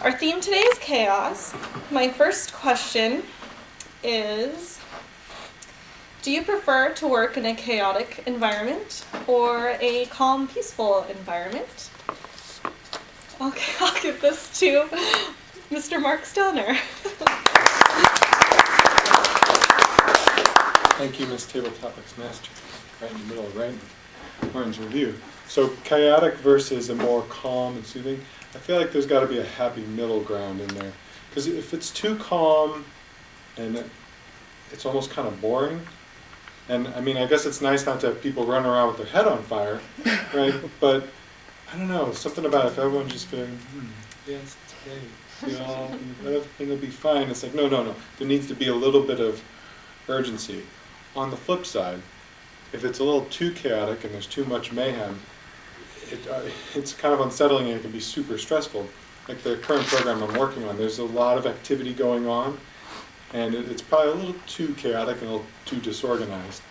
Our theme today is chaos. My first question is, do you prefer to work in a chaotic environment or a calm, peaceful environment? Okay, I'll give this to Mr. Mark Stelner. Thank you, Ms. Tabletop Mix Master. Right in the middle of writing Martin's review. So chaotic versus a more calm and soothing. I feel like there's got to be a happy middle ground in there. Because if it's too calm and it's almost kind of boring, and I mean, I guess it's nice not to have people run around with their head on fire, right? But I don't know, something about if everyone's just feeling, yes, it's great, you know, everything will be fine. It's like, no. There needs to be a little bit of urgency. On the flip side, if it's a little too chaotic and there's too much mayhem, it's kind of unsettling and it can be super stressful. Like the current program I'm working on, there's a lot of activity going on, and it's probably a little too chaotic and a little too disorganized.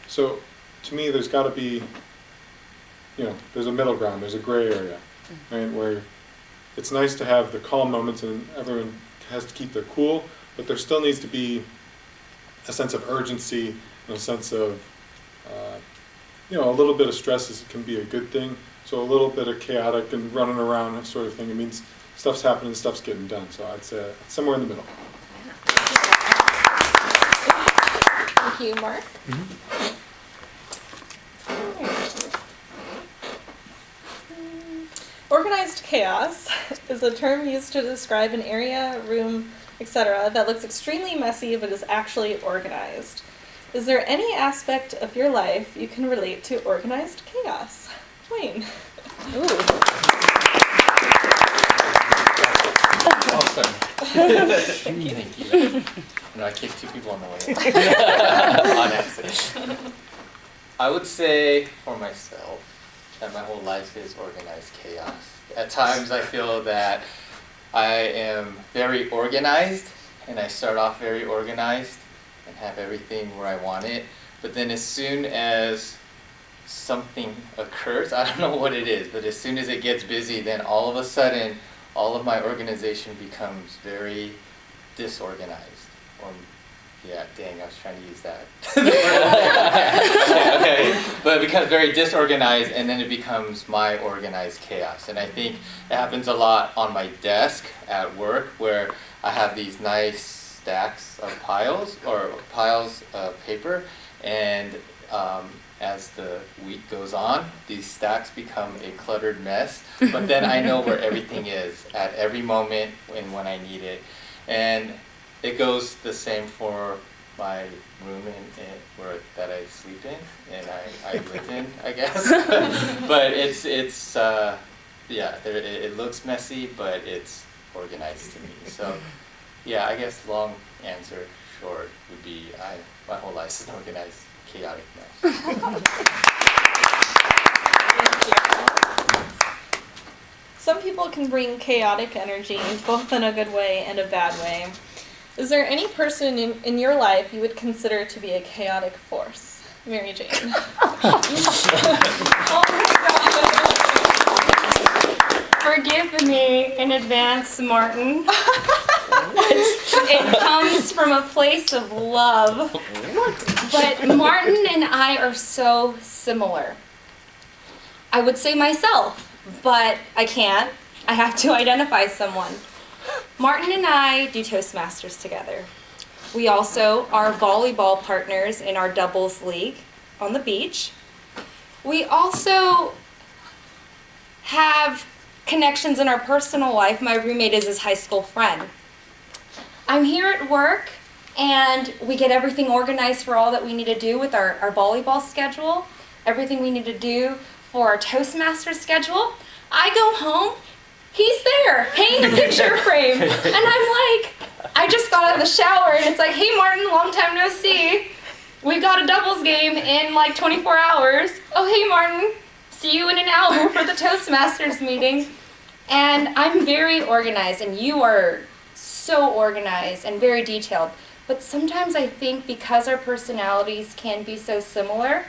So to me, there's got to be, there's a middle ground, there's a gray area, right, where it's nice to have the calm moments and everyone has to keep their cool, but there still needs to be a sense of urgency and a sense of, a little bit of stress can be a good thing. So a little bit of chaotic and running around sort of thing, it means stuff's happening, stuff's getting done. So I'd say somewhere in the middle. Thank you, Mark. Organized chaos is a term used to describe an area, room, etc. that looks extremely messy but is actually organized. Is there any aspect of your life you can relate to organized chaos? Wayne. Ooh. Awesome. Thank you. No, I kicked 2 people on the way on accident. I would say for myself that my whole life is organized chaos. At times I feel that I am very organized, and I start off very organized and have everything where I want it. But then as soon as something occurs, I don't know what it is, but as soon as it gets busy, then all of a sudden, all of my organization becomes very disorganized. I was trying to use that. okay. But it becomes very disorganized, and then it becomes my organized chaos. And I think it happens a lot on my desk at work, where I have these nice stacks of piles of paper, and as the week goes on, these stacks become a cluttered mess, but then I know where everything is at every moment and when I need it. And it goes the same for my room that I sleep in and I live in, I guess. But it looks messy, but it's organized to me. So yeah, I guess long answer short would be my whole life is an organized, chaotic mess. Some people can bring chaotic energy, both in a good way and a bad way. Is there any person in your life you would consider to be a chaotic force? Mary Jane. Oh my God. Forgive me in advance, Martin. It comes from a place of love. But Martin and I are so similar. I would say myself, but I can't. I have to identify someone. Martin and I do Toastmasters together. We also are volleyball partners in our doubles league on the beach. We also have connections in our personal life. My roommate is his high school friend. I'm here at work, and we get everything organized for all that we need to do with our volleyball schedule, everything we need to do for our Toastmasters schedule. I go home, he's there, hanging a picture frame, and I'm like, I just got out of the shower, and it's like, hey Martin, long time no see. We've got a doubles game in like 24 hours. Oh, hey Martin, see you in an hour for the Toastmasters meeting. And I'm very organized, and you are so organized and very detailed. But sometimes I think because our personalities can be so similar,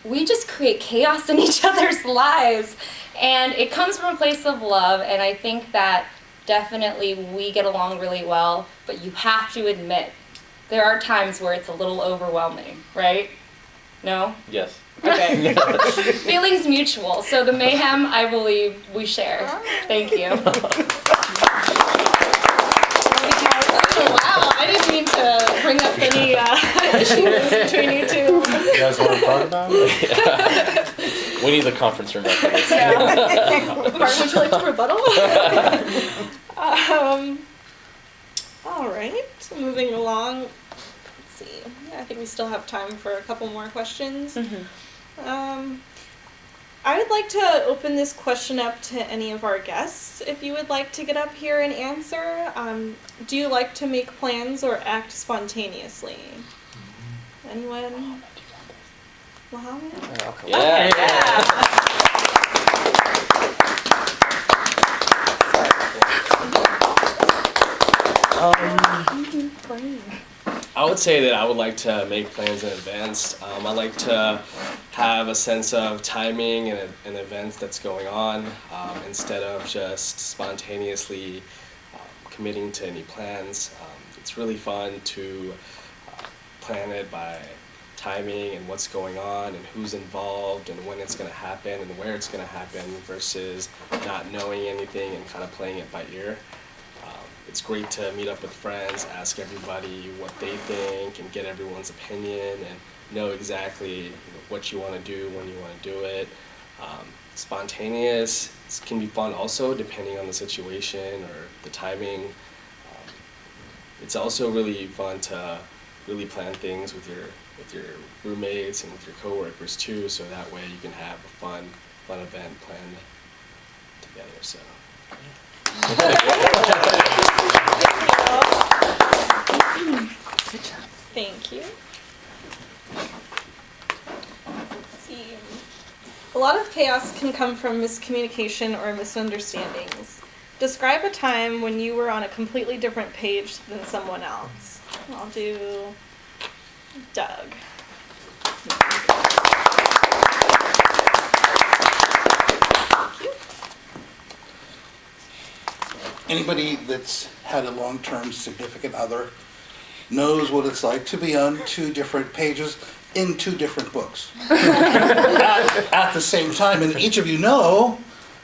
we just create chaos in each other's lives. And it comes from a place of love, and I think that definitely we get along really well, but you have to admit, there are times where it's a little overwhelming, right? No? Yes. Okay. Feelings mutual, so the mayhem, I believe, we share. Thank you. Oh, wow, I didn't mean to bring up any issues between you two. You guys want to talk about it? We need the conference room after this. Yeah. Mark, would you like to rebuttal? All right, moving along. Let's see. Yeah, I think we still have time for a couple more questions. I would like to open this question up to any of our guests. If you would like to get up here and answer, do you like to make plans or act spontaneously? Anyone? Mohammed? Yeah. I would say that I would like to make plans in advance. I like to have a sense of timing and events that's going on instead of just spontaneously committing to any plans. It's really fun to plan it by timing and what's going on and who's involved and when it's going to happen and where it's going to happen versus not knowing anything and kind of playing it by ear. It's great to meet up with friends, ask everybody what they think, and get everyone's opinion, and know exactly what you want to do, when you want to do it. Spontaneous can be fun also, depending on the situation or the timing. It's also really fun to really plan things with your roommates and with your coworkers too, so that way you can have a fun event planned together. So. Thank you. Let's see. A lot of chaos can come from miscommunication or misunderstandings. Describe a time when you were on a completely different page than someone else. I'll do Doug. Anybody that's had a long-term significant other knows what it's like to be on two different pages in two different books at the same time. And each of you know,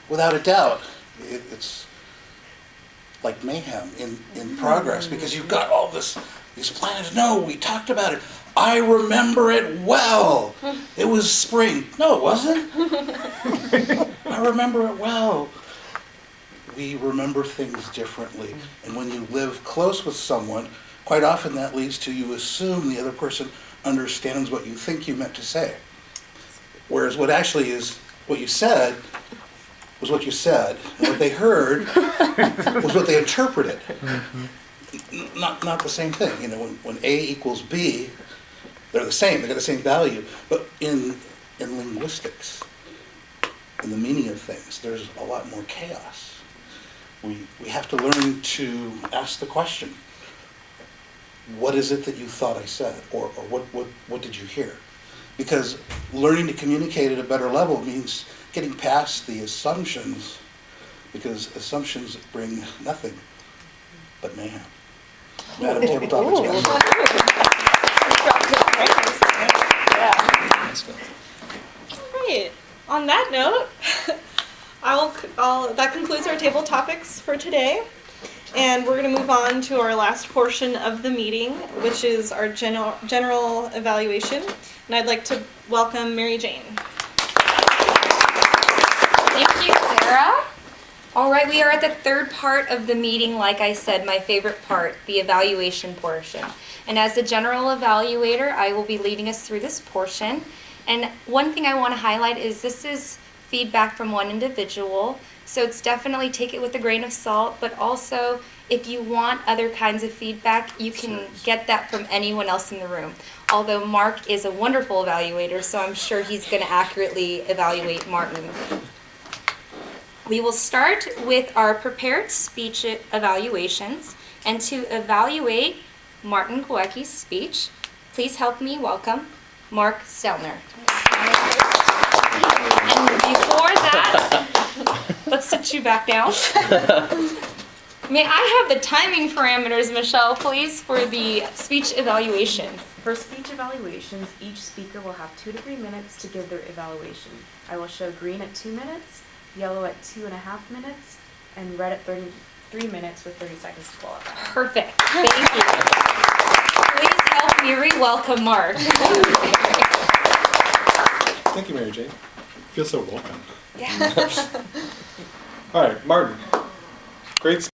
without a doubt, it's like mayhem in progress because you've got all these plans. No, we talked about it. I remember it well. It was spring. No, it wasn't. I remember it well. We remember things differently. And when you live close with someone, quite often that leads to you assume the other person understands what you think you meant to say. Whereas what actually is what you said was what you said, and what they heard was what they interpreted. Not the same thing. You know, when A equals B, they're the same, they got the same value. But in linguistics, in the meaning of things, there's a lot more chaos. We have to learn to ask the question, what is it that you thought I said? Or what did you hear? Because learning to communicate at a better level means getting past the assumptions, because assumptions bring nothing but mayhem. Madam Tabletop All right. On that note, that concludes our table topics for today. And we're going to move on to our last portion of the meeting, which is our general evaluation. And I'd like to welcome Mary Jane. Thank you, Sarah. All right, we are at the third part of the meeting. Like I said, my favorite part, the evaluation portion. And as the general evaluator, I will be leading us through this portion. And one thing I want to highlight is this is feedback from one individual. So it's definitely take it with a grain of salt, but also if you want other kinds of feedback, you can get that from anyone else in the room. Although Mark is a wonderful evaluator, so I'm sure he's going to accurately evaluate Martin. We will start with our prepared speech evaluations. And to evaluate Martin Kowecki's speech, please help me welcome Mark Stelner. And before that, Let's sit you back down. May I have the timing parameters, Michelle, please, for the speech evaluation? For speech evaluations, each speaker will have 2 to 3 minutes to give their evaluation. I will show green at 2 minutes, yellow at 2.5 minutes, and red at 3 minutes with 30 seconds to qualify. Perfect. Thank you. Please help me re-welcome Mark. Thank you, Mary Jane. Feel so welcome. Yeah. All right, Martin. Great